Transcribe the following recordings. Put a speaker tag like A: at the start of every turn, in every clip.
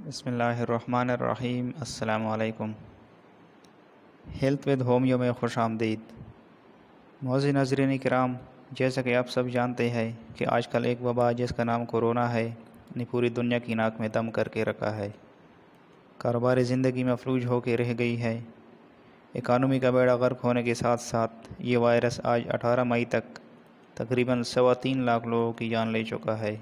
A: بسم اللہ الرحمن الرحیم۔ السلام علیکم۔ ہیلتھ ود ہومیو میں خوش آمدید۔ معزز ناظرین کرام، جیسا کہ آپ سب جانتے ہیں کہ آج کل ایک وبا جس کا نام کورونا ہے نے پوری دنیا کی ناک میں دم کر کے رکھا ہے۔ کاروبار زندگی مفلوج ہو کے رہ گئی ہے۔ اکانومی کا بیڑا غرق ہونے کے ساتھ ساتھ یہ وائرس آج 18 مئی تک تقریباً 3.25 لاکھ لوگوں کی جان لے چکا ہے۔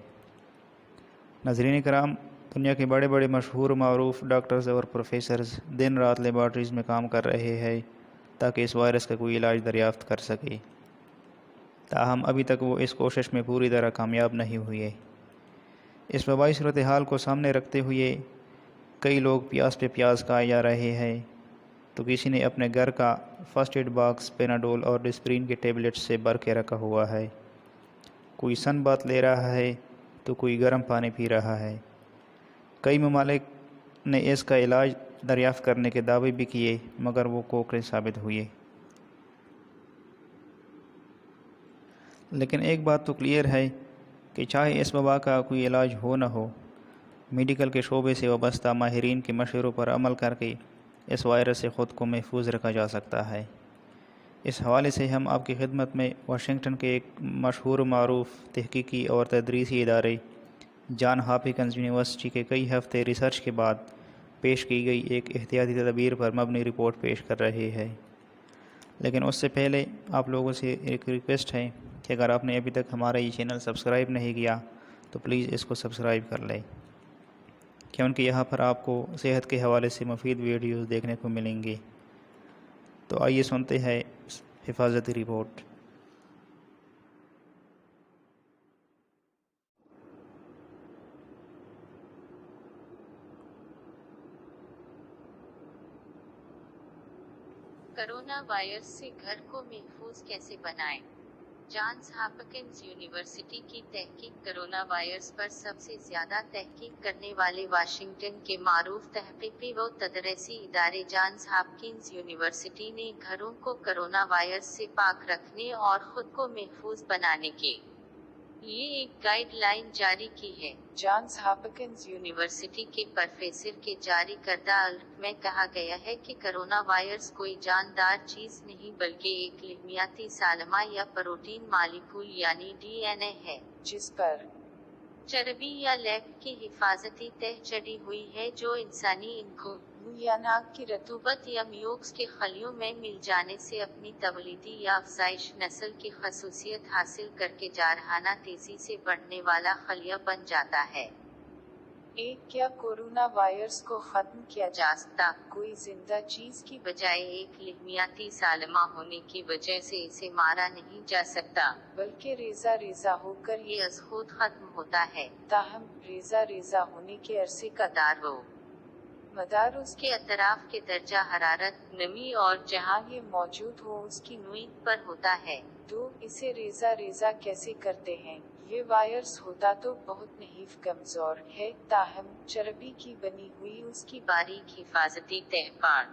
A: ناظرین کرام، دنیا کے بڑے بڑے مشہور معروف ڈاکٹرز اور پروفیسرز دن رات لیبارٹریز میں کام کر رہے ہیں تاکہ اس وائرس کا کوئی علاج دریافت کر سکے، تاہم ابھی تک وہ اس کوشش میں پوری طرح کامیاب نہیں ہوئے۔ اس وبائی صورتحال کو سامنے رکھتے ہوئے کئی لوگ پیاس پہ پیاس کھائے جا رہے ہیں، تو کسی نے اپنے گھر کا فرسٹ ایڈ باکس پیناڈول اور ڈسپرین کے ٹیبلٹس سے بھر کے رکھا ہوا ہے۔ کوئی سن بات لے رہا ہے تو کوئی گرم پانی پی رہا ہے۔ کئی ممالک نے اس کا علاج دریافت کرنے کے دعوے بھی کیے، مگر وہ کوکھرے ثابت ہوئے۔ لیکن ایک بات تو کلیئر ہے کہ چاہے اس وبا کا کوئی علاج ہو نہ ہو، میڈیکل کے شعبے سے وابستہ ماہرین کے مشوروں پر عمل کر کے اس وائرس سے خود کو محفوظ رکھا جا سکتا ہے۔ اس حوالے سے ہم آپ کی خدمت میں واشنگٹن کے ایک مشہور معروف تحقیقی اور تدریسی ادارے جان ہاپکنز یونیورسٹی کے کئی ہفتے ریسرچ کے بعد پیش کی گئی ایک احتیاطی تدابیر پر مبنی رپورٹ پیش کر رہے ہیں۔ لیکن اس سے پہلے آپ لوگوں سے ایک ریکویسٹ ہے کہ اگر آپ نے ابھی تک ہمارا یہ چینل سبسکرائب نہیں کیا تو پلیز اس کو سبسکرائب کر لیں، کیونکہ یہاں پر آپ کو صحت کے حوالے سے مفید ویڈیوز دیکھنے کو ملیں گے۔ تو آئیے سنتے ہیں حفاظتی رپورٹ۔
B: کرونا وائرس سے گھر کو محفوظ کیسے بنائیں؟ جانس ہاپکنز یونیورسٹی کی تحقیق۔ کرونا وائرس پر سب سے زیادہ تحقیق کرنے والے واشنگٹن کے معروف تحقیقی و تدریسی ادارے جانس ہاپکنز یونیورسٹی نے گھروں کو کرونا وائرس سے پاک رکھنے اور خود کو محفوظ بنانے کے لیے ایک گائیڈ لائن جاری کی ہے۔ جانس ہاپکنز یونیورسٹی کے پروفیسر کے جاری کردہ الرٹ میں کہا گیا ہے کہ کرونا وائرس کوئی جاندار چیز نہیں بلکہ ایک لہمیاتی سالمہ یا پروٹین مالیکول یعنی ڈی این اے ہے، جس پر چربی یا لیپٹ کی حفاظتی تہ چڑھی ہوئی ہے جو انسانی انکوں یا ناک کی رطوبت یا میوکس کے خلیوں میں مل جانے سے اپنی تولیدی یا افزائش نسل کی خصوصیت حاصل کر کے جارحانہ تیزی سے بڑھنے والا خلیہ بن جاتا ہے۔ کیا کورونا وائرس کو ختم کیا جا سکتا؟ کوئی زندہ چیز کی بجائے ایک لہمیاتی سالمہ ہونے کی وجہ سے اسے مارا نہیں جا سکتا، بلکہ ریزہ ریزہ ہو کر یہ از خود ختم ہوتا ہے۔ تاہم ریزہ ریزہ ہونے کے عرصے کا دار و مدار اس کے اطراف کے درجہ حرارت، نمی اور جہاں یہ موجود ہو اس کی نوعیت پر ہوتا ہے۔ اسے ریزہ ریزہ کیسے کرتے ہیں؟ یہ وائرس ہوتا تو بہت نحیف کمزور ہے، تاہم چربی کی بنی ہوئی اس کی باریک حفاظتی تہ پاڑ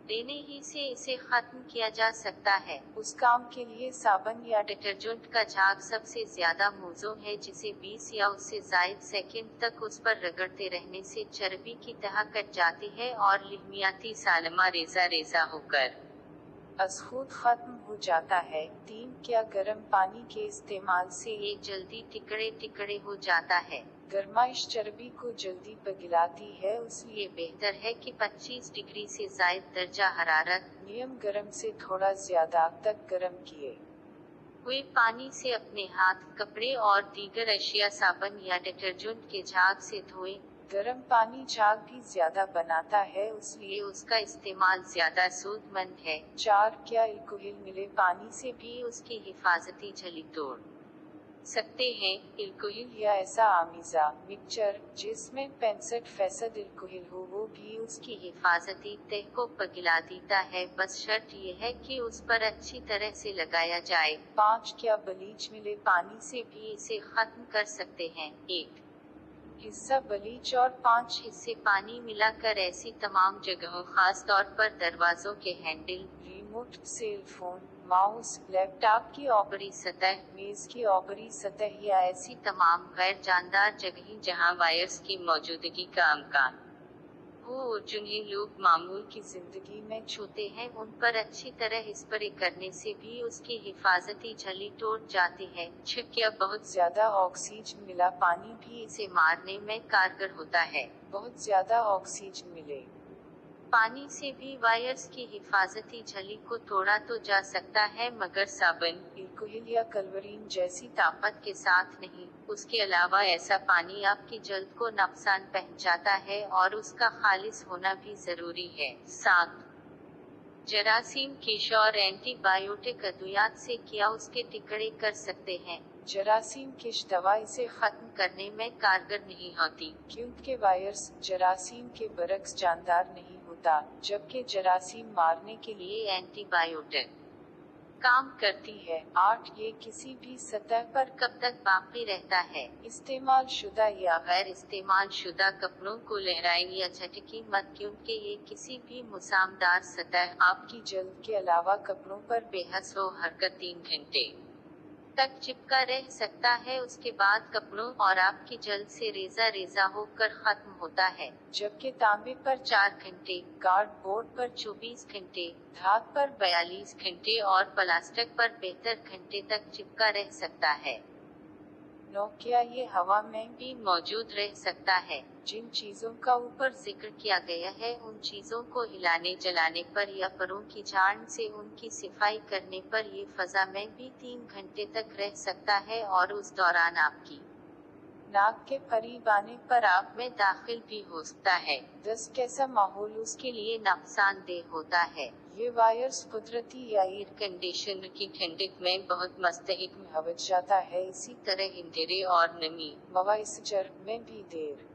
B: دینے ہی سے اسے ختم کیا جا سکتا ہے۔ اس کام کے لیے صابن یا ڈٹرجنٹ کا جھاگ سب سے زیادہ موزوں ہے، جسے 20 یا اس سے زائد سیکنڈ تک اس پر رگڑتے رہنے سے چربی کی تہ کٹ جاتی ہے اور لہمیاتی سالمہ ریزہ ریزہ ہو کر از خود ختم ہو جاتا ہے۔ کیا گرم پانی کے استعمال سے یہ جلدی ٹکڑے ٹکڑے ہو جاتا ہے؟ گرمائش چربی کو جلدی پگھلاتی ہے، اس لیے بہتر ہے کہ 25 ڈگری سے زائد درجہ حرارت نیم گرم سے تھوڑا زیادہ تک گرم کیے ہوئے پانی سے اپنے ہاتھ، کپڑے اور دیگر اشیاء صابن یا ڈٹرجنٹ کے جھاگ سے دھوئیں۔ گرم پانی جھاگ بھی زیادہ بناتا ہے، اس لیے اس کا استعمال زیادہ سود مند ہے۔ کیا الکوہل ملے پانی سے بھی اس کی حفاظتی جھلی توڑ سکتے ہیں؟ الکوہل یا ایسا آمیزہ مکسچر جس میں 65% الکوہل ہو وہ بھی اس کی حفاظتی تہ کو پگھلا دیتا ہے، بس شرط یہ ہے کہ اس پر اچھی طرح سے لگایا جائے۔ کیا بلیچ ملے پانی سے بھی اسے ختم کر سکتے ہیں؟ 1 حصہ بلیچ اور 5 حصے پانی ملا کر ایسی تمام جگہوں، خاص طور پر دروازوں کے handle, remote, cell phone, mouse, laptop की ऊपरी सतह, मेज की ऊपरी सतह या ऐसी तमाम गैर जानदार जगहें जहां वायरस की मौजूदगी का इम्कान हो और जिन्हें लोग मामूल की जिंदगी में छूते हैं, उन पर अच्छी तरह स्प्रे करने से भी उसकी हिफाजती झिल्ली टूट जाती है। छिड़क या बहुत ज्यादा ऑक्सीजन मिला पानी भी इसे मारने में कारगर होता है। बहुत ज्यादा ऑक्सीजन मिले पानी से भी वायरस की हिफाजती झिल्ली को तोड़ा तो जा सकता है, मगर साबुन, अल्कोहल या क्लोरीन जैसी ताकत के साथ नहीं। उसके अलावा ऐसा पानी आपकी जल्द को नुकसान पहुंचाता है और उसका खालिस होना भी जरूरी है। 7. जरासीम कीश और एंटीबायोटिक अद्वियात से क्या उसके टिकड़े कर सकते हैं। जरासीम कीश दवा इसे खत्म करने में कारगर नहीं होती, क्योंकि वायरस जरासीम के बरक्स जानदार नहीं होता, जबकि जरासीम मारने के लिए एंटीबायोटिक काम करती है। 8. ये किसी भी सतह पर कब तक बाकी रहता है। इस्तेमाल शुदा या गैर इस्तेमाल शुदा कपड़ों को लहराएं या झटकी मत, क्योंकि ये किसी भी मुसामदार सतह, आपकी जल्द के अलावा कपड़ों पर बेहस व हरकत 3 घंटे तक चिपका रह सकता है। उसके बाद कपड़ों और आपकी जल्द से रेजा रेजा होकर खत्म होता है, जबकि तांबे पर 4 घंटे, कार्डबोर्ड पर 24 घंटे, धातु पर 42 घंटे और प्लास्टिक पर 72 घंटे तक चिपका रह सकता है। 9. क्या ये हवा में भी मौजूद रह सकता है। जिन चीजों का ऊपर जिक्र किया गया है, उन चीजों को हिलाने जलाने पर या परों की झाड़ से उनकी सफाई करने पर ये फजा में भी 3 घंटे तक रह सकता है और उस दौरान आपकी नाक के करीब आने पर आप में दाखिल भी हो सकता है। 10. कैसा माहौल उसके लिए नुकसानदेह होता है। ये वायरस कुदरती या एयर कंडीशनर की ठंडक में बहुत मुस्तहिक में हो जाता है। इसी तरह अंधेरे और नमी मॉइस्चर में भी देर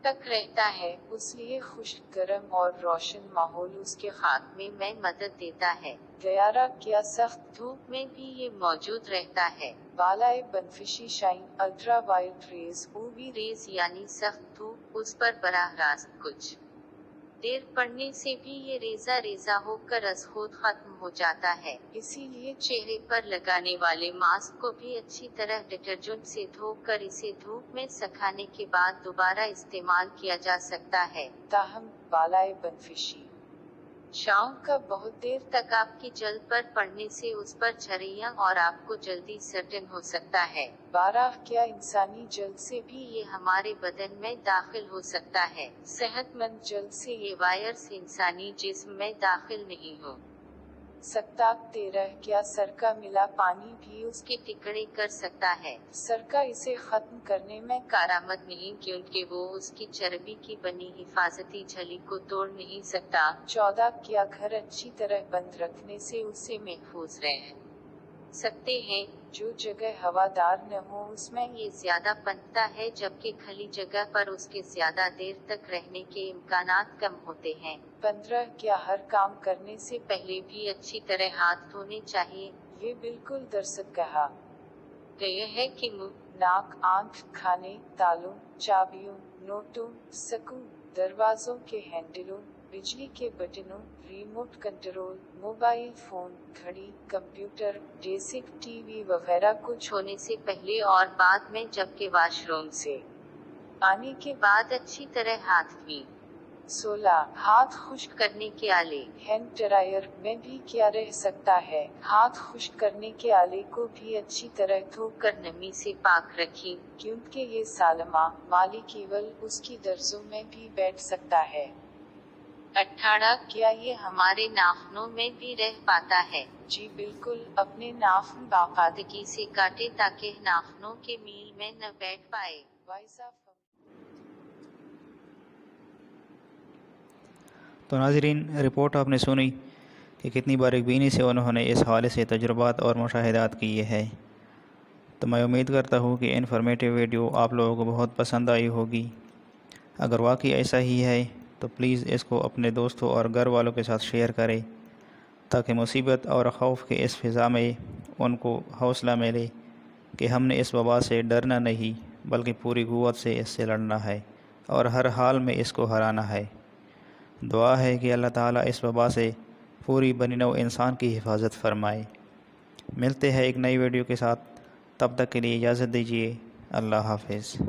B: तक रहता है, इसलिए खुश्क, गर्म और रोशन माहौल उसके खात्मे में मदद देता है। 11. क्या सख्त धूप में भी ये मौजूद रहता है। बालाए बनफिशी शाइन, ultra violet rays, UV rays यानी सख्त धूप, उस पर बराह रास्त कुछ देर पड़ने से भी ये रेजा रेजा होकर अज खुद खत्म हो जाता है। इसीलिए चेहरे पर लगाने वाले मास्क को भी अच्छी तरह डिटर्जेंट से धोकर इसे धूप में सुखाने के बाद दोबारा इस्तेमाल किया जा सकता है। ताहम बालाए बनफिशी शाम का बहुत देर तक आपकी जल्द पर पड़ने से उस पर झरियां और आपको जल्दी सर्जन हो सकता है। 12. क्या इंसानी जल्द से भी ये हमारे बदन में दाखिल हो सकता है। सेहतमंद जल्द से ये वायरस इंसानी जिस्म में दाखिल नहीं हो सकता। 13. क्या सरका मिला पानी भी उसके टिकड़े कर सकता है। सरका इसे खत्म करने में कारामद नहीं, क्योंकि वो उसकी चर्बी की बनी हिफाजती झिल्ली को तोड़ नहीं सकता। 14. क्या घर अच्छी तरह बंद रखने से उसे महफूज रह सकते हैं। जो जगह हवादार न हो उसमें ये ज्यादा पनपता है, जबकि खुली जगह पर उसके ज्यादा देर तक रहने के इम्कानात कम होते हैं। 15. क्या हर काम करने से पहले भी अच्छी तरह हाथ धोने चाहिए। ये बिल्कुल दरअसल कहा गया है कि मुंह, नाक, आंख, खाने, तालों, चाबियों, नोटों, सकू, दरवाजों के हैंडलों, बिजली के बटनों, रिमोट कंट्रोल, मोबाइल फोन, घड़ी, कंप्यूटर, बेसिक टीवी वगैरह को छूने से पहले और बाद में, जबकि वॉशरूम से आने के बाद अच्छी तरह हाथ धोएं। 16. हाथ खुश्क करने के आले। हैंड ड्रायर में भी क्या रह सकता है। हाथ खुश्क करने के आले को भी अच्छी तरह धोकर नमी से पाक रखें, क्योंकि ये सालमा माली केवल उसकी दर्जों में भी बैठ सकता है। 18. क्या ये हमारे नाखूनों में भी रह पाता है। जी बिल्कुल, अपने नाखून बाकायदगी से काटे ताकि नाखूनों के मील में न बैठ पाए।
A: तो नाज़रीन, रिपोर्ट आपने सुनी कि कितनी बारीकबीनी से उन्होंने इस हवाले से तजुर्बात और मुशाहिदात किए हैं। तो मैं उम्मीद करता हूँ कि इन्फॉर्मेटिव वीडियो आप लोगों को बहुत पसंद आई होगी। अगर वाकई ऐसा ही है तो प्लीज़ इसको अपने दोस्तों और घर वालों के साथ शेयर करें, ताकि मुसीबत और खौफ के इस फ़िज़ा में उनको हौसला मिले कि हमने इस वबा से डरना नहीं, बल्कि पूरी क़ुव्वत से इससे लड़ना है और हर हाल में इसको हराना है। दुआ है कि अल्लाह ताला इस वबा से पूरी बनी नौ इंसान की हिफाजत फरमाए। ملتے ہیں ایک نئی ویڈیو کے ساتھ، تب تک کے لیے اجازت دیجیے، اللہ حافظ۔